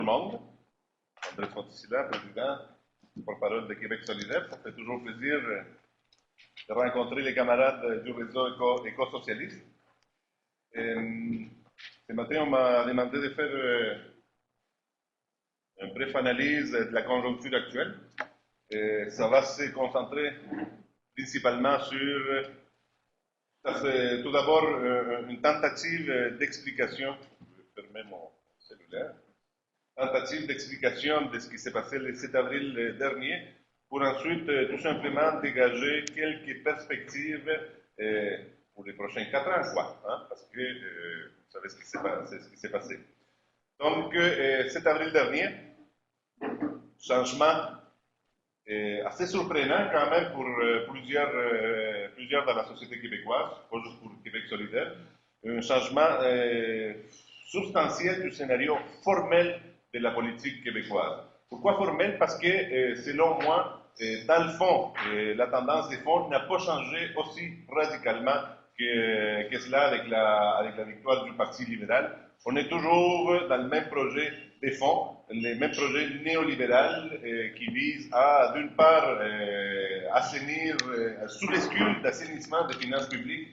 le monde. André Fonticilla, président, porte-parole de Québec solidaire. Ça fait toujours plaisir de rencontrer les camarades du réseau éco-socialiste. Ce matin, on m'a demandé de faire une brève analyse de la conjoncture actuelle. Ça va se concentrer principalement sur, tout d'abord, une tentative d'explication. Je vais fermer mon cellulaire. Tentative d'explication de ce qui s'est passé le 7 avril dernier, pour ensuite tout simplement dégager quelques perspectives pour les prochains 4 ans, quoi, hein, parce que vous savez ce qui s'est passé. Donc, 7 avril dernier, changement assez surprenant quand même pour plusieurs dans la société québécoise, pas juste pour Québec solidaire, un changement substantiel du scénario formel de la politique québécoise. Pourquoi formel? Parce que, selon moi, dans le fond, la tendance des fonds n'a pas changé aussi radicalement que cela avec la victoire du Parti libéral. On est toujours dans le même projet des fonds, les mêmes projets néolibéraux qui visent à, d'une part, assainir, sous l'excuse d'assainissement des finances publiques,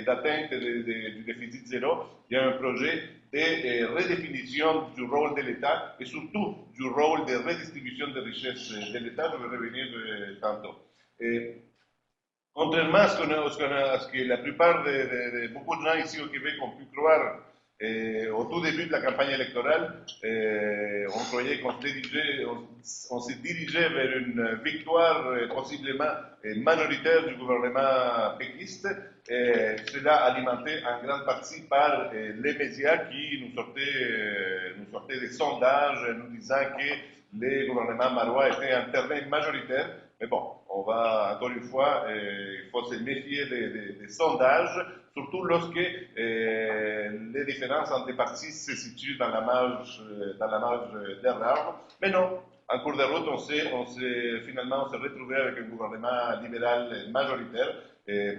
d'atteinte du déficit zéro. Il y a un projet de redéfinition du rôle de l'État et surtout du rôle de redistribution des richesses de l'État. Je vais revenir tantôt. Contrairement à ce que la plupart beaucoup de gens ici au Québec ont pu croire au tout début de la campagne électorale, on croyait qu'on se dirigeait vers une victoire possiblement majoritaire du gouvernement péquiste, cela alimenté en grande partie par les médias qui nous sortaient des sondages nous disant que le gouvernement marois était un terrain majoritaire. Mais bon, on va, encore une fois, il faut se méfier des sondages, surtout lorsque les différences entre les partis se situent dans la marge d'erreur. Mais non, en cours de route, finalement, on s'est retrouvé avec un gouvernement libéral majoritaire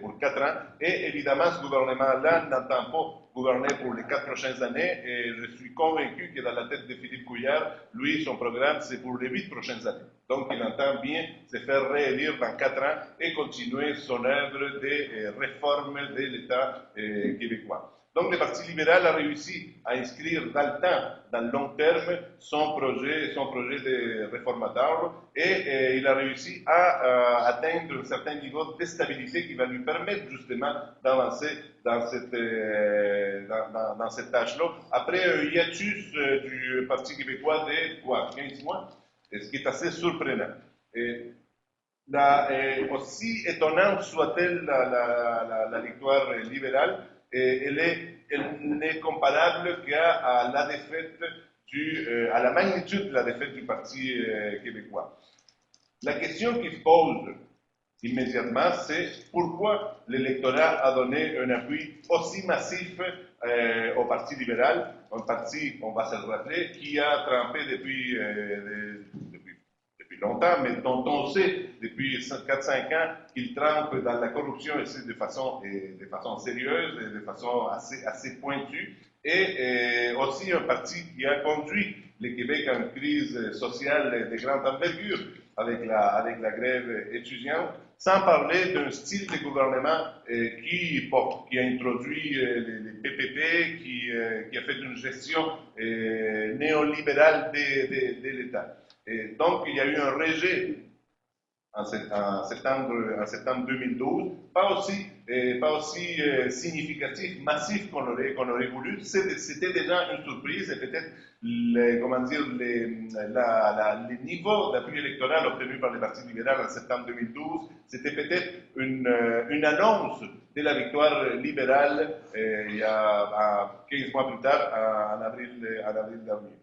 pour 4 ans. Et évidemment, ce gouvernement-là n'entend pas gouverner pour les 4 prochaines années. Et je suis convaincu que dans la tête de Philippe Couillard, lui, son programme, c'est pour les 8 prochaines années. Donc, il entend bien se faire réélire dans 4 ans et continuer son œuvre de réforme de l'État québécois. Donc, le Parti libéral a réussi à inscrire dans le temps, dans le long terme, son projet de réformateur et il a réussi à atteindre un certain niveau de stabilité qui va lui permettre justement d'avancer dans cette tâche-là. Après un hiatus du Parti québécois de 15 mois, ce qui est assez surprenant. Aussi étonnante soit-elle la victoire libérale, elle n'est comparable qu'à la défaite à la magnitude de la défaite du Parti québécois. La question qui se pose immédiatement, c'est pourquoi l'électorat a donné un appui aussi massif au Parti libéral, un parti, on va se le rappeler, qui a trempé depuis longtemps, mais dont on sait depuis 4-5 ans qu'il trempe dans la corruption de façon sérieuse, et de façon assez pointue, et aussi un parti qui a conduit le Québec à une crise sociale de grande envergure avec la grève étudiante, sans parler d'un style de gouvernement qui a introduit les PPP, qui a fait une gestion néolibérale de l'État. Et donc, il y a eu un rejet en septembre 2012, pas aussi significatif, massif qu'on aurait voulu. C'était déjà une surprise et peut-être les niveaux d'appui électoral obtenus par les partis libéraux en septembre 2012, c'était peut-être une annonce de la victoire libérale il y a 15 mois plus tard, en avril dernier.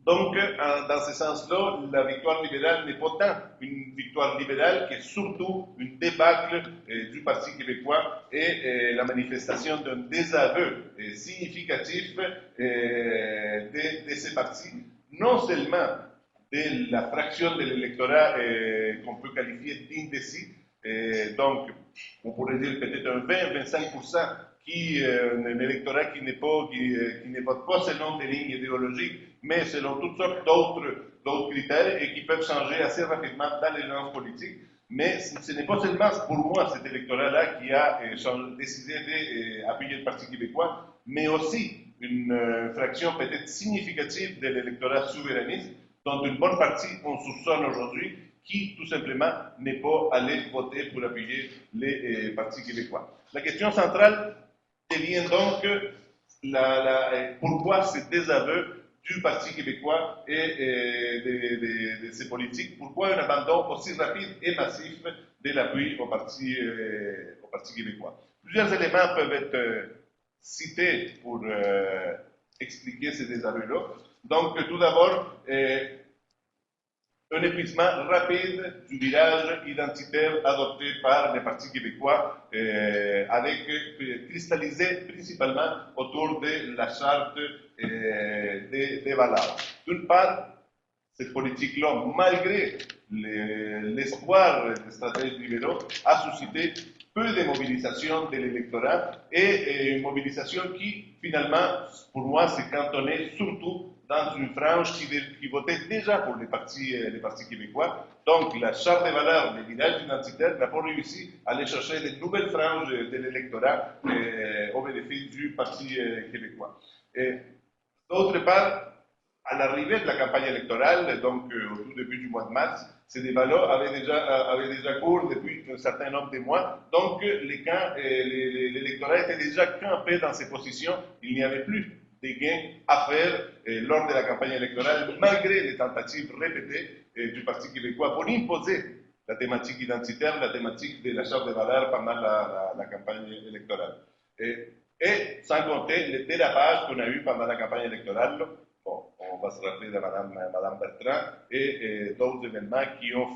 Donc, dans ce sens-là, la victoire libérale n'est pas tant une victoire libérale que surtout une débâcle du Parti québécois et la manifestation d'un désaveu significatif de ces partis, non seulement de la fraction de l'électorat qu'on peut qualifier d'indécis, donc on pourrait dire peut-être un 20-25% un électorat qui ne vote pas selon des lignes idéologiques, mais selon toutes sortes d'autres critères et qui peuvent changer assez rapidement d'allégeance politique. Mais ce n'est pas seulement pour moi cet électorat-là qui a décidé d'appuyer le Parti québécois, mais aussi une fraction peut-être significative de l'électorat souverainiste, dont une bonne partie on soupçonne aujourd'hui, qui tout simplement n'est pas allé voter pour appuyer les partis québécois. La question centrale devient donc pourquoi ce désaveu du Parti québécois et de ses politiques, pourquoi un abandon aussi rapide et massif de l'appui au Parti québécois. Plusieurs éléments peuvent être cités pour expliquer ces désaveux-là. Donc, tout d'abord, un épuisement rapide du virage identitaire adopté par les partis québécois, cristallisé principalement autour de la charte des valeurs. D'une part, cette politique-là, malgré l'espoir des stratèges libéraux, a suscité peu de mobilisation de l'électorat et une mobilisation qui, finalement, pour moi, s'est cantonnée surtout dans une frange qui votait déjà pour les partis québécois. Donc, la charte des valeurs, les villages identitaires, n'a pas réussi à aller chercher de nouvelles franges de l'électorat au bénéfice du Parti québécois. D'autre part, à l'arrivée de la campagne électorale, donc au tout début du mois de mars, ces débats-là avaient déjà cours depuis un certain nombre de mois. Donc, l'électorat était déjà campé dans ses positions. Il n'y avait plus de gains à faire lors de la campagne électorale, malgré les tentatives répétées du Parti québécois pour imposer la thématique identitaire, la thématique de la charte des valeurs pendant la campagne électorale. Et sans compter les dérapages qu'on a eu pendant la campagne électorale. Bon, on va se rappeler de Mme Bertrand et d'autres événements qui ont,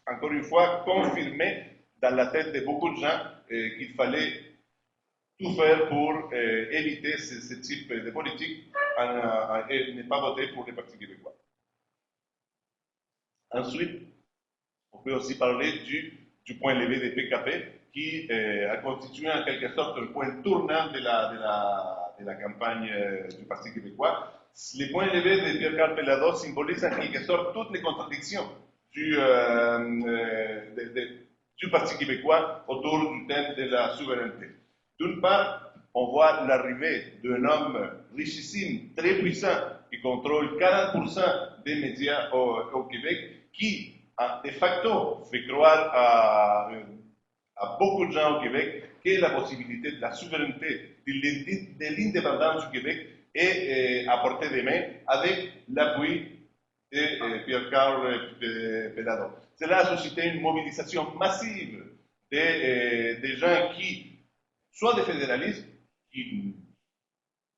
encore une fois, confirmé dans la tête de beaucoup de gens qu'il fallait tout faire pour éviter ce type de politique et ne pas voter pour les partis québécois. Ensuite, on peut aussi parler du point levé des PKP qui a constitué en quelque sorte un point tournant de la campagne du Parti québécois. Les points levés de Pierre-Carl Pelado symbolisent en quelque sorte toutes les contradictions du Parti québécois autour du thème de la souveraineté. D'une part, on voit l'arrivée d'un homme richissime, très puissant, qui contrôle 40% des médias au Québec, qui a de facto fait croire à beaucoup de gens au Québec que la possibilité de la souveraineté, de l'indépendance du Québec est à portée des mains avec l'appui de Pierre-Carl Pelado. Cela a suscité une mobilisation massive des gens qui, soit des fédéralistes, qui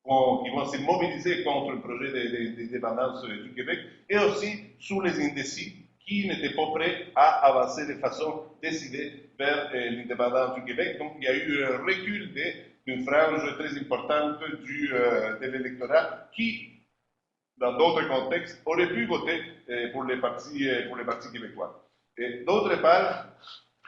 vont se mobiliser contre le projet d'indépendance du Québec, et aussi sous les indécis qui n'étaient pas prêts à avancer de façon décidée vers l'indépendance du Québec. Donc il y a eu un recul d'une frange très importante de l'électorat qui, dans d'autres contextes, aurait pu voter pour les partis québécois. Et d'autre part,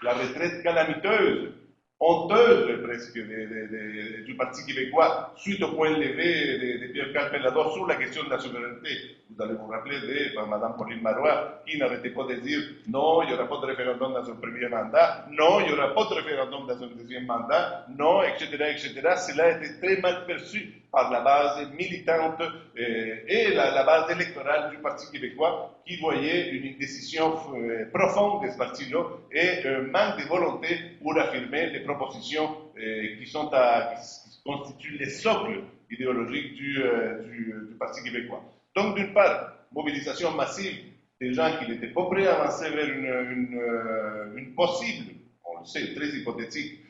la retraite calamiteuse, honteuse presque du Parti québécois suite au point levé de Pierre-Carl Pelado sur la question de la souveraineté. Vous allez vous rappeler de Mme Pauline Marois qui n'arrêtait pas de dire non, il n'y aura pas de référendum dans son premier mandat, non, il n'y aura pas de référendum dans son deuxième mandat, non, etc., etc. Cela a été très mal perçu par la base militante et la base électorale du Parti québécois qui voyait une indécision profonde de ce parti-là et un manque de volonté pour affirmer les propositions qui constituent les socles idéologiques du Parti québécois. Donc, d'une part, mobilisation massive des gens qui n'étaient pas prêts à avancer vers une possible, on le sait, très hypothétique,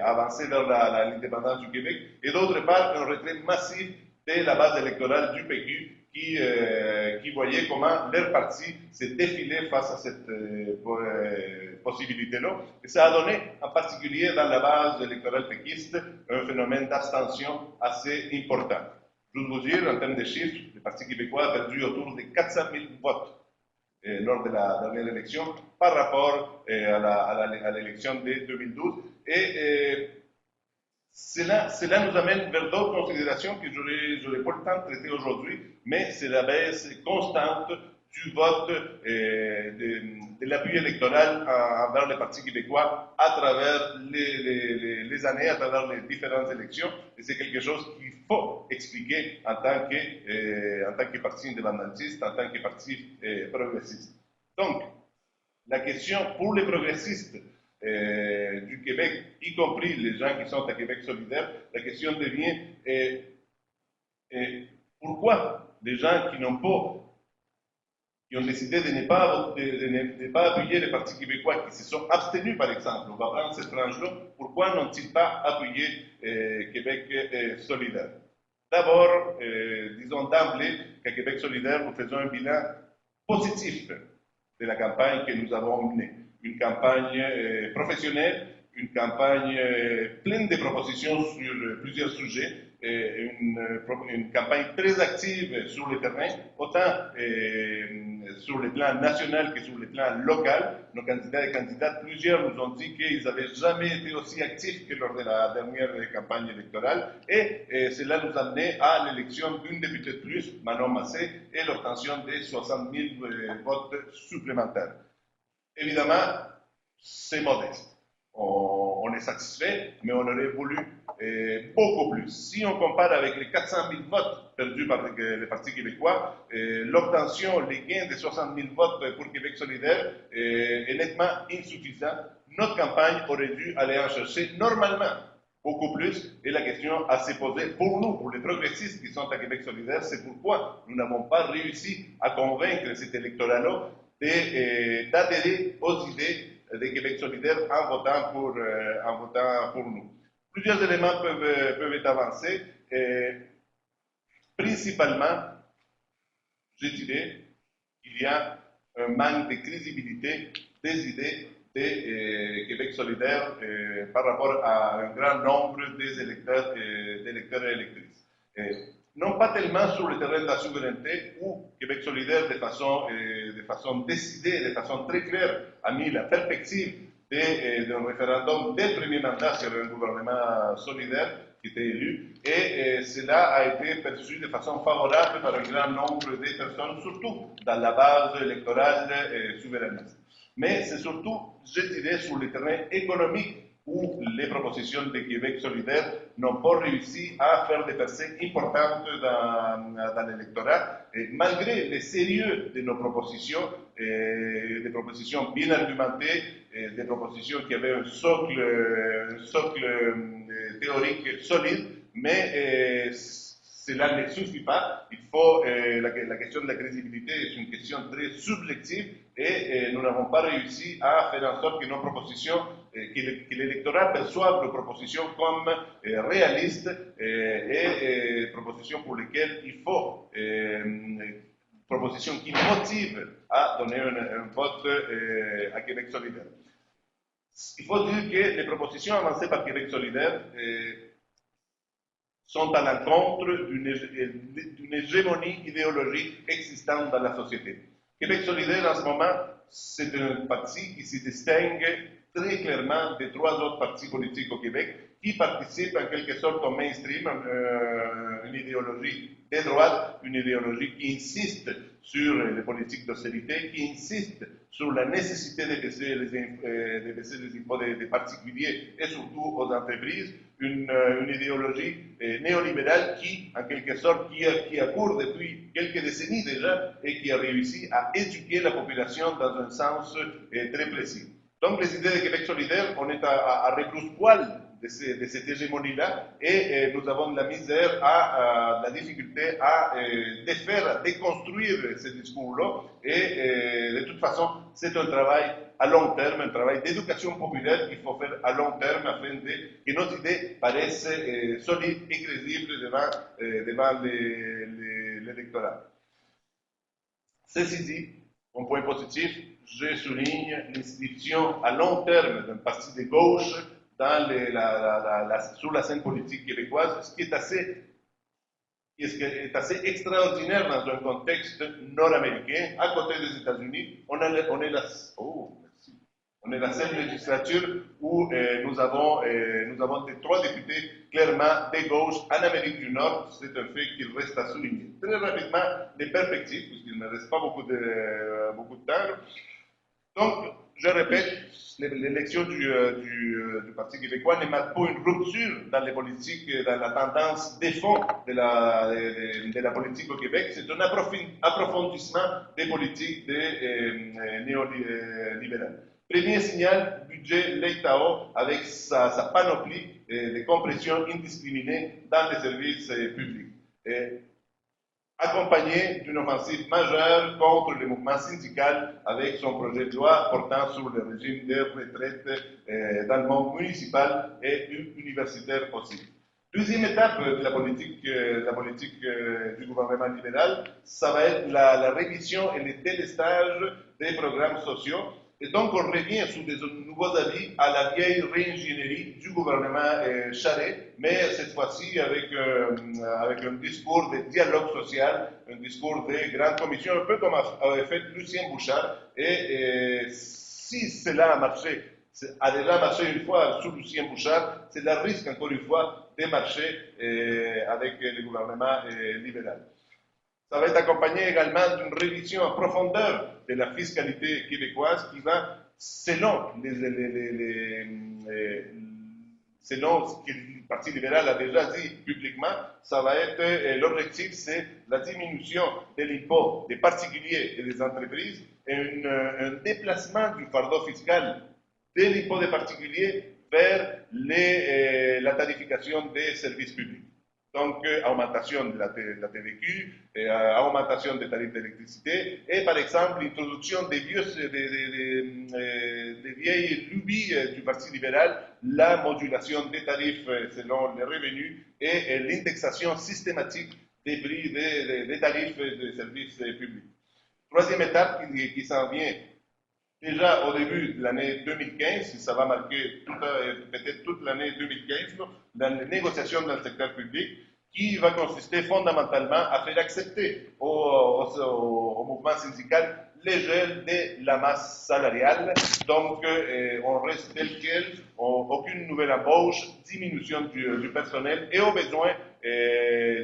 avancer vers l'indépendance du Québec, et d'autre part, un retrait massif de la base électorale du PQ qui voyait comment leur parti s'est défilé face à cette possibilité-là. Et ça a donné, en particulier dans la base électorale péquiste, un phénomène d'abstention assez important. Je veux vous dire, en termes de chiffres, le Parti québécois a perdu autour de 400 000 votes lors de la dernière élection par rapport à l'élection de 2012. Et Cela nous amène vers d'autres considérations que je n'aurai pas le temps de traiter aujourd'hui, mais c'est la baisse constante du vote de l'appui électoral envers les partis québécois à travers les années, à travers les différentes élections. Et c'est quelque chose qu'il faut expliquer en tant que parti indépendantiste, en tant que parti progressiste. Donc, la question pour les progressistes du Québec, y compris les gens qui sont à Québec solidaire, la question devient pourquoi les gens qui ont décidé de ne pas appuyer les partis québécois, qui se sont abstenus par exemple, on va prendre cette tranche-là, pourquoi n'ont-ils pas appuyé Québec solidaire? D'abord, disons d'emblée qu'à Québec solidaire, nous faisons un bilan positif de la campagne que nous avons menée. Une campagne professionnelle, une campagne pleine de propositions sur plusieurs sujets, une campagne très active sur le terrain, autant sur le plan national que sur le plan local. Nos candidats et candidates, plusieurs nous ont dit qu'ils n'avaient jamais été aussi actifs que lors de la dernière campagne électorale, et cela nous a amené à l'élection d'une députée de plus, Manon Massé, et l'obtention de 60 000 votes supplémentaires. Évidemment, c'est modeste. On est satisfait, mais on aurait voulu beaucoup plus. Si on compare avec les 400 000 votes perdus par les partis québécois, l'obtention, les gains de 60 000 votes pour Québec solidaire est nettement insuffisant. Notre campagne aurait dû aller en chercher normalement beaucoup plus, et la question à se poser pour nous, pour les progressistes qui sont à Québec solidaire, c'est pourquoi nous n'avons pas réussi à convaincre cet électorat-là d'adhérer aux idées de Québec solidaire en votant pour nous. Plusieurs éléments peuvent être avancés. Principalement, je dirais qu'il y a un manque de crédibilité des idées de Québec solidaire par rapport à un grand nombre des électeurs et électrices. Non pas tellement sur le terrain de la souveraineté, où Québec solidaire, de façon décidée, de façon très claire, a mis la perspective d'un référendum dès le premier mandat sur un gouvernement solidaire qui était élu, et cela a été perçu de façon favorable par un grand nombre de personnes, surtout dans la base électorale souverainiste. Mais c'est surtout, je dirais, sur le terrain économique où les propositions de Québec solidaire n'ont pas réussi à faire des percées importantes dans l'électorat, malgré le sérieux de nos propositions, des propositions bien argumentées, des propositions qui avaient un socle théorique solide, mais cela ne suffit pas. Il faut, la question de la crédibilité est une question très subjective, et nous n'avons pas réussi à faire en sorte que nos propositions, que l'électorat perçoive nos propositions comme réalistes et propositions pour lesquelles il faut, propositions qui motivent à donner un vote à Québec solidaire. Il faut dire que les propositions avancées par Québec solidaire sont à l'encontre d'une hégémonie idéologique existante dans la société. Québec solidaire, en ce moment, c'est un parti qui se distingue très clairement des trois autres partis politiques au Québec, qui participent en quelque sorte au mainstream, une idéologie de droite, une idéologie qui insiste sur les politiques d'austérité, qui insiste sur la nécessité de baisser les impôts des particuliers et surtout aux entreprises, une idéologie néolibérale qui, en quelque sorte, qui a cours depuis quelques décennies déjà et qui a réussi à éduquer la population dans un sens très précis. Donc, les idées de Québec solidaire, on est à rebrousse-poil de cette hégémonie-là, et nous avons de la misère, de la difficulté à défaire, à déconstruire ce discours-là, et de toute façon, c'est un travail à long terme, un travail d'éducation populaire qu'il faut faire à long terme afin que nos idées paraissent solides et crédibles devant l'électorat. Ceci dit, un point positif, je souligne l'inscription à long terme d'un parti de gauche sur la scène politique québécoise, ce qui est assez extraordinaire dans un contexte nord-américain. À côté des États-Unis, on est là. Oh, merci. On est la seule législature où nous avons trois députés clairement des gauches en Amérique du Nord. C'est un fait qu'il reste à souligner. Très rapidement, les perspectives, puisqu'il ne reste pas beaucoup de temps. Donc, je répète, l'élection du Parti québécois ne marque pas une rupture dans les politiques, dans la tendance des fonds de la politique au Québec. C'est un approfondissement des politiques néolibérales. Premier signal, budget l'État avec sa panoplie de compression indiscriminée dans les services publics. Accompagné d'une offensive majeure contre le mouvement syndical avec son projet de loi portant sur le régime de retraite dans le monde municipal et universitaire aussi. Deuxième étape de la politique du gouvernement libéral, ça va être la révision et le délestage des programmes sociaux. Et donc, on revient sous des nouveaux avis à la vieille réingénierie du gouvernement Charest, mais cette fois-ci avec un discours de dialogue social, un discours de grande commission, un peu comme avait fait Lucien Bouchard. Et si cela a déjà marché une fois sous Lucien Bouchard, c'est le risque, encore une fois, de marcher avec le gouvernement libéral. Ça va être accompagné également d'une révision en profondeur de la fiscalité québécoise qui va, selon ce que le Parti libéral a déjà dit publiquement, ça va être, l'objectif, c'est la diminution de l'impôt des particuliers et des entreprises et un déplacement du fardeau fiscal de l'impôt des particuliers vers la tarification des services publics. Donc, augmentation de la TVQ, augmentation des tarifs d'électricité et, par exemple, l'introduction des vieilles lubies du Parti libéral, la modulation des tarifs selon les revenus et l'indexation systématique des prix des tarifs des services publics. Troisième étape qui s'en vient déjà au début de l'année 2015, ça va marquer peut-être toute l'année 2015, dans les négociations dans le secteur public, qui va consister fondamentalement à faire accepter au mouvement syndical les gels de la masse salariale. Donc, on reste tel quel, aucune nouvelle embauche, diminution du personnel et au besoin,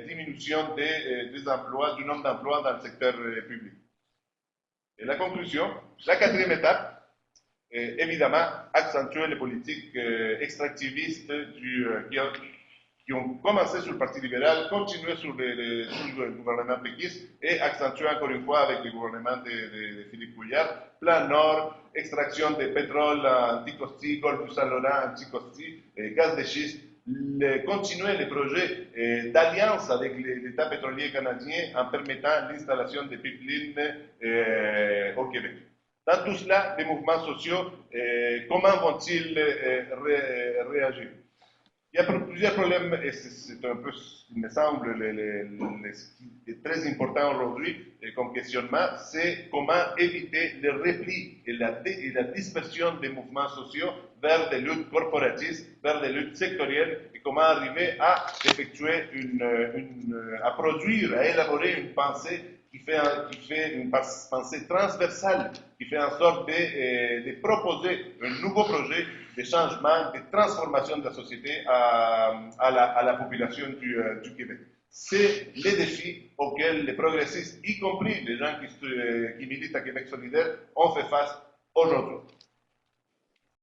diminution des emplois, du nombre d'emplois dans le secteur public. Et la conclusion, la quatrième étape, évidemment, accentuer les politiques extractivistes qui ont commencé sur le Parti libéral, continuer sur le gouvernement péquiste et accentuer encore une fois avec le gouvernement de Philippe Couillard, plan Nord, extraction de pétrole anticosti, golfe du Saint-Laurent anticosti, gaz de schiste, continuer les projets d'alliance avec l'État pétrolier canadien en permettant l'installation des pipelines au Québec. Dans tout cela, les mouvements sociaux, comment vont-ils réagir? Il y a plusieurs problèmes, et c'est un peu ce qui me semble ce qui est très important aujourd'hui comme questionnement, c'est comment éviter le repli et la dispersion des mouvements sociaux vers des luttes corporatistes, vers des luttes sectorielles, et comment arriver à effectuer à produire, à élaborer une pensée qui fait une pensée transversale, qui fait en sorte de proposer un nouveau projet de changement, de transformation de la société à la population du Québec. C'est les défis auxquels les progressistes, y compris les gens qui militent à Québec solidaire, ont fait face aujourd'hui.